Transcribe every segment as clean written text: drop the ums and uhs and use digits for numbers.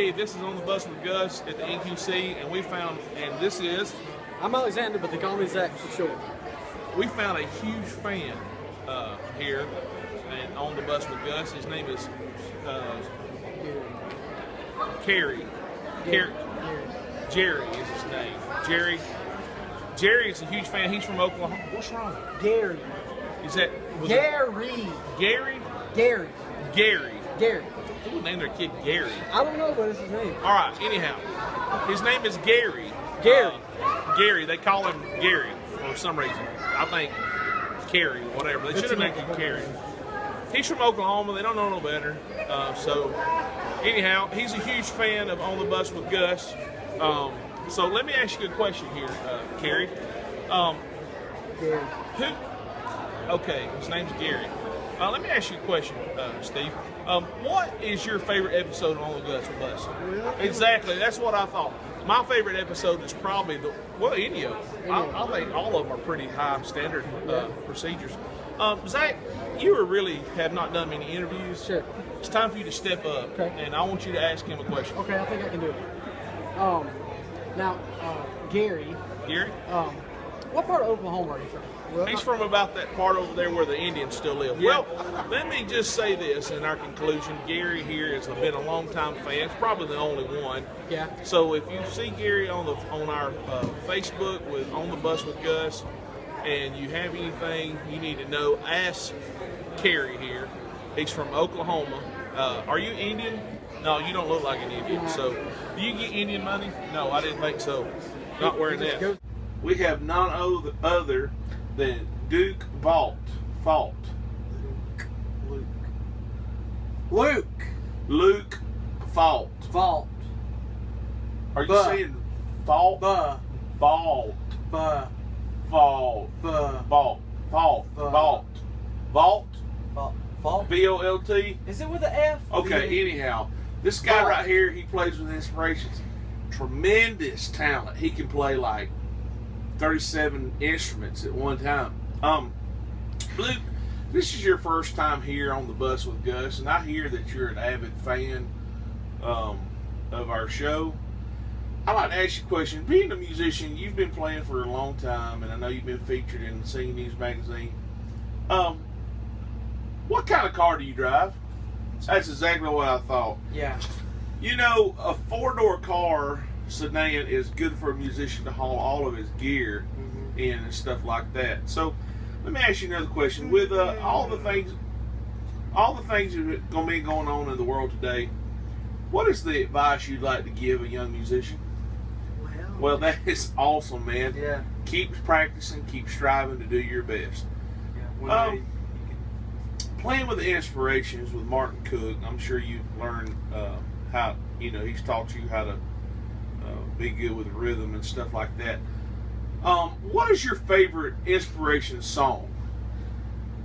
Hey, this is On the Bus with Gus at the NQC, and we found, and this is, I'm Alexander, but they call me Zach for short. we found a huge fan here and On the Bus with Gus. His name is Jerry is his name. Jerry is a huge fan. He's from Oklahoma. What's wrong? Gary. Is that Gary. Gary? Gary. Gary. Gary. Who would name their kid Gary? I don't know, but it's his name. All right. Anyhow, his name is Gary. Gary. Gary. They call him Gary for some reason. I think Carey, whatever. They should have named him Carey. He's from Oklahoma. They don't know no better. So anyhow, he's a huge fan of On the Bus with Gus. So let me ask you a question here, Carey. Gary. Who? Okay, his name's Gary. Let me ask you a question, Steve. What is your favorite episode of On the Bus with Gus? Exactly. That's what I thought. My favorite episode is probably any of them. I think all of them are pretty high standard procedures. Zach, you really have not done many interviews. Sure. It's time for you to step up, and I want you to ask him a question. Okay, I think I can do it. Now, Gary. Gary? What part of Oklahoma are you from? Well, He's from about that part over there where the Indians still live. Yeah. Well, let me just say this in our conclusion. Gary here has been a long-time fan. It's probably the only one. Yeah. So if you see Gary on our Facebook with On the Bus with Gus, and you have anything you need to know, ask Carey here. He's from Oklahoma. Are you Indian? No, you don't look like an Indian. So do you get Indian money? No, I didn't think so. Not wearing that. We have none other than Duke Fault. Luke Fault. Vault. Are you saying fault? Vault. Fault. Vault. V-O-L-T? Is it with an F? Okay, anyhow, this guy right here, he plays with Inspirations. Tremendous talent. He can play like 37 instruments at one time. Luke, this is your first time here on the Bus with Gus, and I hear that you're an avid fan of our show. I'd like to ask you a question. Being a musician, you've been playing for a long time, and I know you've been featured in the Singing News magazine. What kind of car do you drive? That's exactly what I thought. Yeah. You know, a four-door car sedan is good for a musician to haul all of his gear in and stuff like that. So let me ask you another question. With all the things that are going to be going on in the world today, what is the advice you'd like to give a young musician? Well, that is awesome, man. Yeah. Keep practicing, keep striving to do your best. Yeah. Playing with the Inspirations with Martin Cook, I'm sure you've learned how, he's taught you how to be good with rhythm and stuff like that. What is your favorite Inspiration song?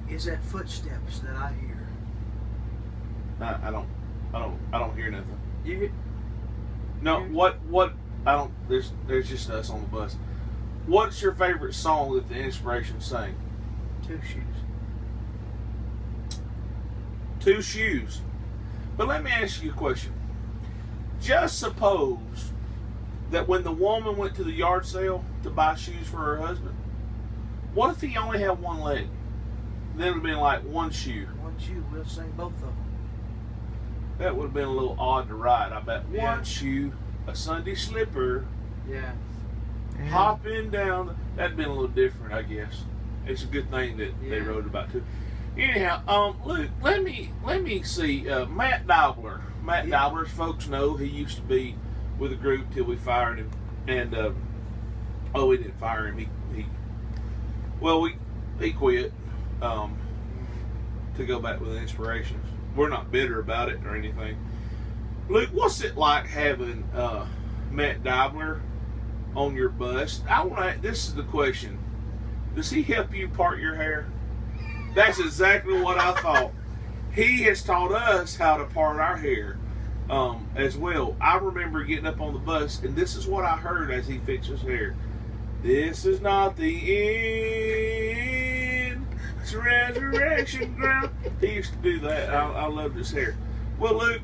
Is that Footsteps that I hear? I don't hear nothing. You No, what I don't. There's just us on the bus. What's your favorite song that the Inspirations sang? Two Shoes. Two Shoes. But let me ask you a question. Just suppose that when the woman went to the yard sale to buy shoes for her husband, what if he only had one leg? Then it would have been like one shoe. One shoe, we'll sing both of them. That would have been a little odd to ride, I bet. Yeah. One shoe, a Sunday slipper, Yeah. hopping down. That'd been a little different, I guess. It's a good thing that they wrote about too. Anyhow, Luke, let me see. Matt Dobler. Matt Dobler, as folks know, he used to be with a group till we fired him, and we didn't fire him. He quit to go back with Inspirations. We're not bitter about it or anything. Luke, what's it like having Matt Dobler on your bus? This is the question. Does he help you part your hair? That's exactly what I thought. He has taught us how to part our hair as well. I remember getting up on the bus, and this is what I heard as he fixed his hair. This is not the end. It's resurrection ground. He used to do that. I loved his hair. Well, Luke,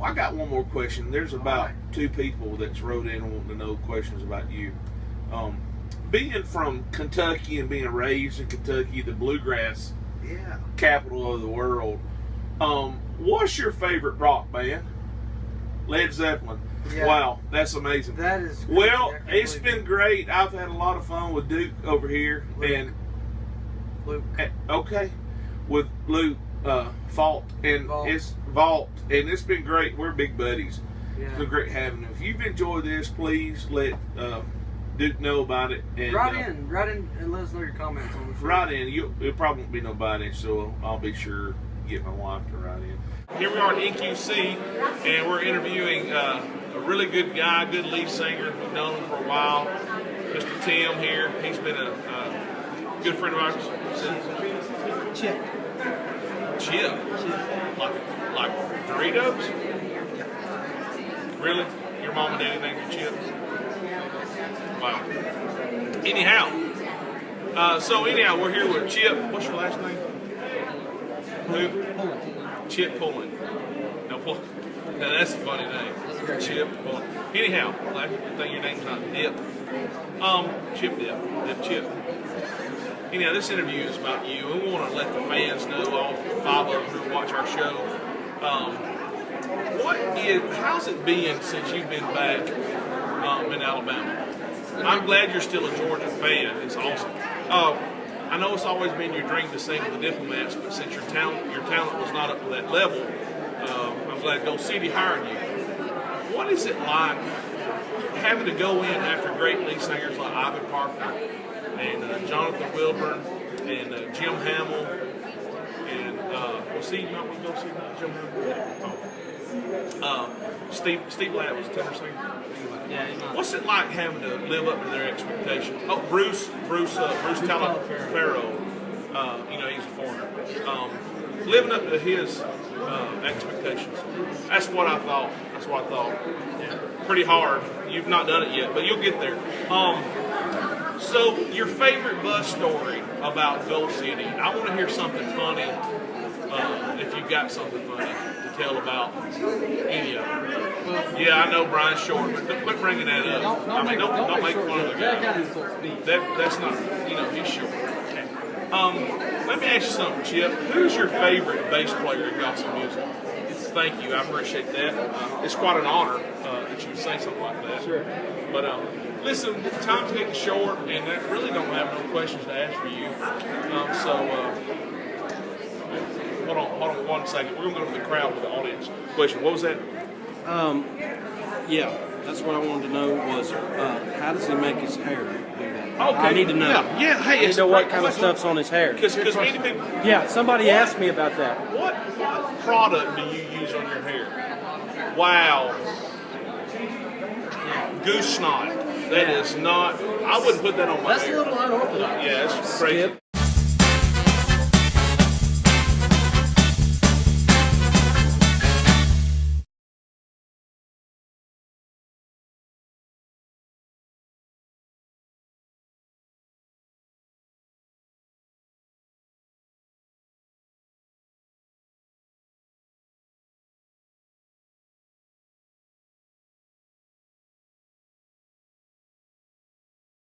I got one more question. There's about 2 people that's wrote in wanting to know questions about you. Being from Kentucky and being raised in Kentucky, the bluegrass capital of the world, what's your favorite rock band? Led Zeppelin. Yeah. Wow, that's amazing. That is crazy. Well, I can't it's believe been it. great. I've had a lot of fun with Duke over here, Luke. okay, with Luke Vault, and Vault. it's Vault, and it's been great. We're big buddies. Yeah. It's been great having him. If you've enjoyed this, please let Duke know about it. And Write in and let us know your comments on the show. write in. It probably won't be nobody, so I'll be sure to get my wife to write in. Here we are at NQC, and we're interviewing a really good guy, good lead singer. We've known him for a while. Mr. Tim here. He's been a good friend of ours since. Chip. Chip. Like Doritos? Really? Your mama did anything to Chip? Wow. Anyhow, we're here with Chip. What's your last name? Who? Chip Pullen. Now that's a funny name. Chip Pullen. Anyhow, I think your name's not Dip. Chip Dip. Dip Chip. Anyhow, this interview is about you, and we want to let the fans know, all 5 of them who watch our show, how's it been since you've been back in Alabama? I'm glad you're still a Georgia fan. It's awesome. I know it's always been your dream to sing with the Diplomats, but since your talent was not up to that level, I'm glad Gold City hired you. What is it like having to go in after great lead singers like Ivan Parker and Jonathan Wilburn and Jim Hamill and you not want to go see Jim Hamill? Steve Ladd was a tenor singer. Yeah, What's it like having to live up to their expectations? Oh, Bruce Taliaferro. He's a foreigner. Living up to his expectations. That's what I thought. Yeah. Pretty hard. You've not done it yet, but you'll get there. So your favorite bus story about Gold City? I want to hear something funny. If you've got something funny to tell about any of them. Yeah, I know Brian's short, but quit bringing that up. Don't make fun of the guy. That's not, he's short. Let me ask you something, Chip. Who's your favorite bass player in gospel music? Thank you, I appreciate that. It's quite an honor that you would say something like that. Sure. But listen, time's getting short, and I really don't have no questions to ask for you. Hold on 1 second. We're going to go to the crowd with the audience question. What was that? Yeah, that's what I wanted to know was how does he make his hair do that? Okay. I need to know. Yeah. Hey, I need it's to know what great kind of question. stuff's on his hair. Because many people. Yeah, somebody asked me about that. What product do you use on your hair? Wow. Goose snot. That is not. I wouldn't put that on my hair. That's a little unorthodox. Yeah, it's crazy. Skip.